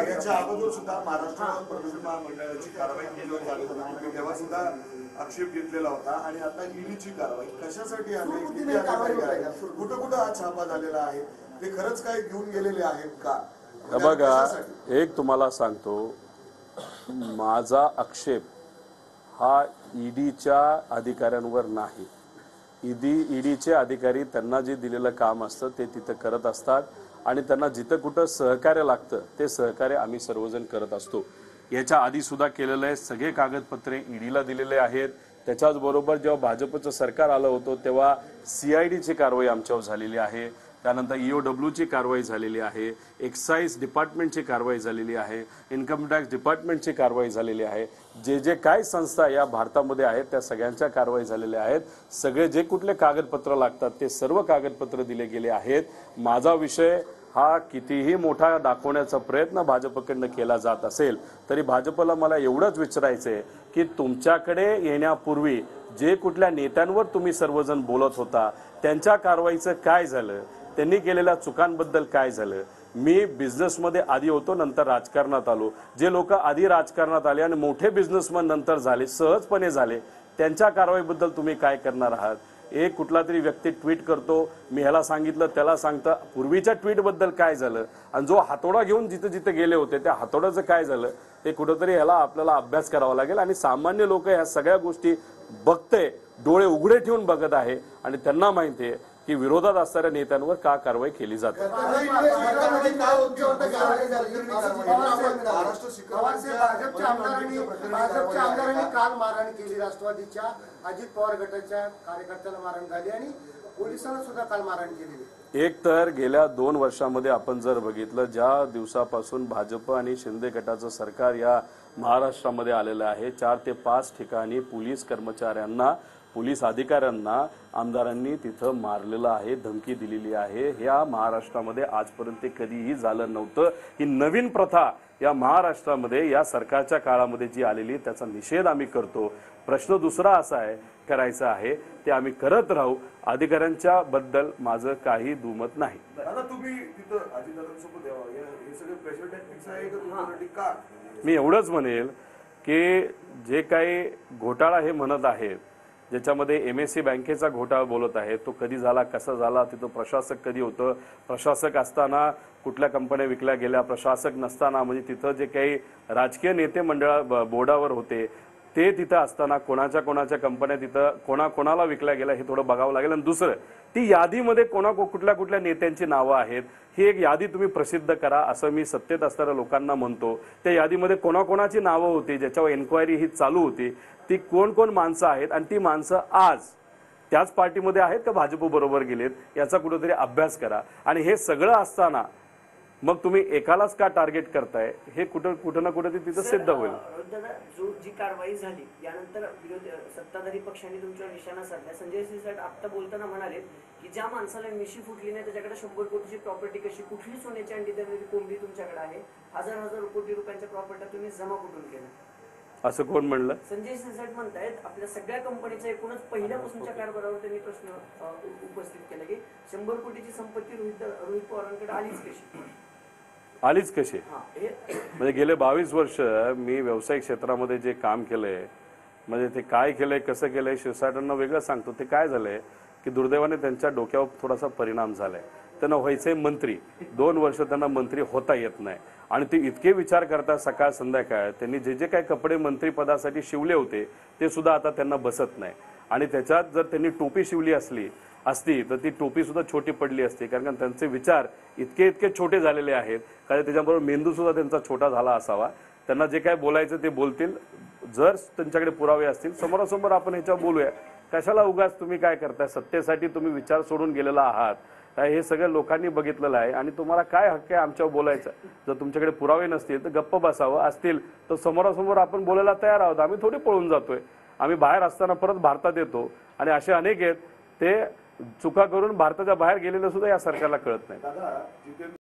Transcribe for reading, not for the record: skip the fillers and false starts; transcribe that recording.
याच्या अगोदर सुद्धा महाराष्ट्र प्रदूषण महामंडळाची कारवाई केली झाली होती, तेव्हा सुद्धा आक्षेप घेतलेला होता आणि आता ईडीची कारवाई कशासाठी आहे, किती अधिकारी आहेत, कुठं कुठं हा छापा झालेला आहे, ते खरंच काही घेऊन गेलेले आहेत का? बघा, एक तुम्हाला सांगतो, माझा आक्षेप हा ईडीच्या अधिकाऱ्यांवर नाही. ईडीचे अधिकारी त्यांना जे दिलेलं काम असतं ते तिथं करत असतात आणि त्यांना जिथं कुठं सहकार्य लागतं ते सहकार्य आम्ही सर्वजण करत असतो. याच्या आधी सुद्धा केलेलं आहे. सगळे कागदपत्रे ईडीला दिलेले आहेत. त्याच्याच बरोबर जेव्हा भाजपचं सरकार आलं होतं तेव्हा CIDची कारवाई आमच्यावर झालेली आहे. त्यानंतर EOWची कारवाई झालेली आहे. एक्साईज डिपार्टमेंटची कारवाई झालेली आहे. इन्कम टॅक्स डिपार्टमेंटची कारवाई झालेली आहे. जे काय संस्था या भारतामध्ये आहेत त्या सगळ्यांच्या कारवाई झालेल्या आहेत. सगळे जे कुठले कागदपत्र लागतात ते सर्व कागदपत्र दिले गेले आहेत. माझा विषय हा कितीही मोठा दाखवण्याचा प्रयत्न भाजपकडनं केला जात असेल तरी भाजपला मला एवढंच विचारायचंय की तुमच्याकडे येण्यापूर्वी जे कुठल्या नेत्यांवर तुम्ही सर्वजण बोलत होता त्यांच्या कारवाईचं काय झालं, त्यांनी केलेल्या चुकांबद्दल काय झालं. मी बिझनेसमध्ये आधी होतो, नंतर राजकारणात आलो. जे लोक आधी राजकारणात आले आणि मोठे बिझनेसमन नंतर झाले, सहजपणे झाले, त्यांच्या कारवाईबद्दल तुम्ही काय करणार आहात. एक कुठला तरी व्यक्ती ट्विट करतो, मी ह्याला सांगितलं त्याला सांगतं, पूर्वीच्या ट्विटबद्दल काय झालं आणि जो हातोडा घेऊन जिथे जिथे गेले होते त्या हातोड्याचं काय झालं ते कुठंतरी ह्याला आपल्याला अभ्यास करावा लागेल. आणि सामान्य लोक ह्या सगळ्या गोष्टी बघते, डोळे उघडे ठेवून बघत आहे आणि त्यांना माहिती आहे की विरोधात असणाऱ्या नेत्यांवर का कारवाई केली जाते. काल मारहाण केली, राष्ट्रवादीच्या अजित पवार गटाच्या कार्यकर्त्याला मारहाण झाली आणि पोलिसांना सुद्धा काल मारहाण केली. एक तर गेल्या 2 वर्षामध्ये आपण जर बघितलं, ज्या दिवसापासून भाजप आणि शिंदे गटाचं सरकार या महाराष्ट्रामध्ये आलेलं आहे, 4 ते 5 ठिकाणी पोलीस कर्मचाऱ्यांना, पोलीस अधिकाऱ्यांना आमदारांनी तिथं मारलेलं आहे, धमकी दिलेली आहे. ह्या महाराष्ट्रामध्ये आजपर्यंत कधीही झालं नव्हतं. ही नवीन प्रथा या महाराष्ट्रामध्ये या सरकारच्या काळामध्ये जी आलेली त्याचा निषेध आम्ही करतो. प्रश्न दुसरा असा आहे, करायचा आहे ते आम्ही करत राहू. अधिकाऱ्यांच्या बद्दल माझं काही दुमत नाही. मी एवढंच म्हणेल की जे काही घोटाळा हे म्हणत आहेत, ज्याच्यामध्ये MSC बँकेचा घोटाळा बोलत आहे, तो कधी झाला, कसा झाला, तिथं प्रशासक कधी होतं, प्रशासक असताना कुठल्या कंपन्या विकल्या गेल्या, प्रशासक नसताना म्हणजे तिथं जे काही राजकीय नेते मंडळा बोर्डावर होते ते तिथं असताना कोणाच्या कंपन्या तिथं कोणाला विकल्या गेल्या हे थोडं बघावं लागेल. आणि दुसरं, ती यादीमध्ये कुठल्या नेत्यांची नावं आहेत ही एक यादी तुम्ही प्रसिद्ध करा असं मी सत्तेत असणाऱ्या लोकांना म्हणतो. त्या यादीमध्ये कोणाची नावं होती, ज्याच्यावर एन्क्वायरी ही चालू होती, ती कोण माणसं आहेत आणि ती माणसं आज त्याच पार्टीमध्ये आहेत का भाजप बरोबर गेलेत याचा कुठेतरी अभ्यास करा. आणि हे सगळं असताना मग तुम्ही एकालाच का टार्गेट करताय हे कुठं ना कुठे तिथं सिद्ध होईल. जी कारवाई झाली यानंतर सत्ताधारी पक्षांनी तुमच्यावर निशाणा साधला. संजय सिरसाट आता बोलताना म्हणाले की ज्या माणसाला मिशी फुटली नाही त्याच्याकडे 100 कोटीची प्रॉपर्टी कशी, कुठली सोन्याची अंडी देणारी कोंबडी तुमच्याकडे आहे, हजार कोटी रुपयांच्या प्रॉपर्टी तुम्ही जमा कुठून केल्या, असं कोण म्हणलं? संजय सिरसाट म्हणतायत. आपल्या सगळ्या कंपनीचा एकूणच पहिल्यापासूनच्या कारभारावर त्यांनी प्रश्न उपस्थित केला की 100 कोटीची संपत्ती रोहित पवारांकडे आलीच कशी. म्हणजे गेले 22 वर्ष मी व्यावसायिक क्षेत्रामध्ये जे काम केलंय, म्हणजे ते काय केलंय, कसं केलंय, शिरसाटांना वेगळं सांगतो. ते काय झालंय की दुर्दैवाने त्यांच्या डोक्यावर थोडासा परिणाम झालाय. त्यांना व्हायचंय मंत्री, 2 वर्ष त्यांना मंत्री होता येत नाही आणि ते इतके विचार करतात सकाळ संध्याकाळ. त्यांनी जे काही कपडे मंत्रीपदासाठी शिवले होते ते सुद्धा आता त्यांना बसत नाही. आणि त्याच्यात जर त्यांनी टोपी शिवली असती तर ती टोपी सुद्धा छोटी पडली असती, कारण त्यांचे विचार इतके छोटे झालेले आहेत कारण त्याच्याबरोबर मेंदू सुद्धा त्यांचा छोटा झाला असावा. त्यांना जे काय बोलायचं ते बोलतील. जर त्यांच्याकडे पुरावे असतील समोरासमोर आपण ह्याच्यावर बोलूया. कशाला उगाच तुम्ही काय करताय, सत्तेसाठी तुम्ही विचार सोडून गेलेला आहात. हे सगळं लोकांनी बघितलेलं आहे आणि तुम्हाला काय हक्क आहे आमच्यावर बोलायचं. जर तुमच्याकडे पुरावे नसतील तर गप्प बसावं, असतील तर समोरासमोर आपण बोलायला तयार आहोत. आम्ही थोडी पळून जातोय. आम्ही बाहेर असताना परत भारतात येतो आणि असे अनेक आहेत ते चुका करून भारताच्या बाहेर गेलेलं सुद्धा या सरकारला कळत नाही.